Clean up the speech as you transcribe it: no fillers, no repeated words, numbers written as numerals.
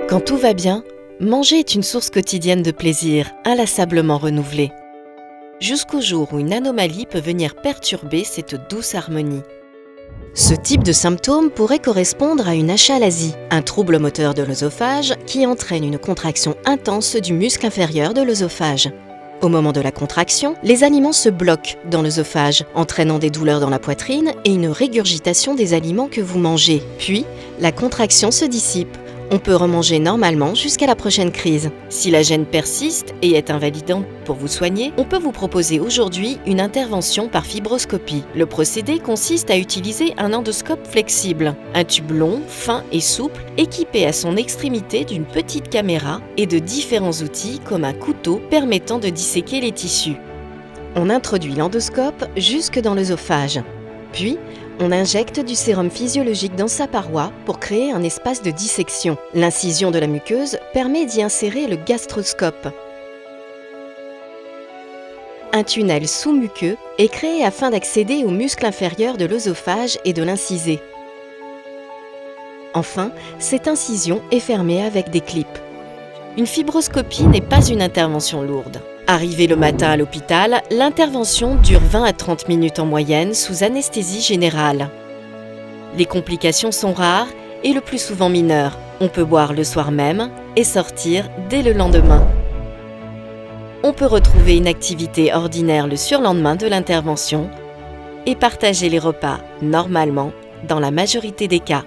Quand tout va bien, manger est une source quotidienne de plaisir, inlassablement renouvelée. Jusqu'au jour où une anomalie peut venir perturber cette douce harmonie. Ce type de symptôme pourrait correspondre à une achalasie, un trouble moteur de l'œsophage qui entraîne une contraction intense du muscle inférieur de l'œsophage. Au moment de la contraction, les aliments se bloquent dans l'œsophage, entraînant des douleurs dans la poitrine et une régurgitation des aliments que vous mangez. Puis, la contraction se dissipe. On peut remanger normalement jusqu'à la prochaine crise. Si la gêne persiste et est invalidante pour vous soigner, on peut vous proposer aujourd'hui une intervention par fibroscopie. Le procédé consiste à utiliser un endoscope flexible, un tube long, fin et souple, équipé à son extrémité d'une petite caméra et de différents outils comme un couteau permettant de disséquer les tissus. On introduit l'endoscope jusque dans l'œsophage. Puis, on injecte du sérum physiologique dans sa paroi pour créer un espace de dissection. L'incision de la muqueuse permet d'y insérer le gastroscope. Un tunnel sous-muqueux est créé afin d'accéder au muscle inférieur de l'œsophage et de l'inciser. Enfin, cette incision est fermée avec des clips. Une fibroscopie n'est pas une intervention lourde. Arrivé le matin à l'hôpital, l'intervention dure 20 à 30 minutes en moyenne sous anesthésie générale. Les complications sont rares et le plus souvent mineures. On peut boire le soir même et sortir dès le lendemain. On peut retrouver une activité ordinaire le surlendemain de l'intervention et partager les repas normalement dans la majorité des cas.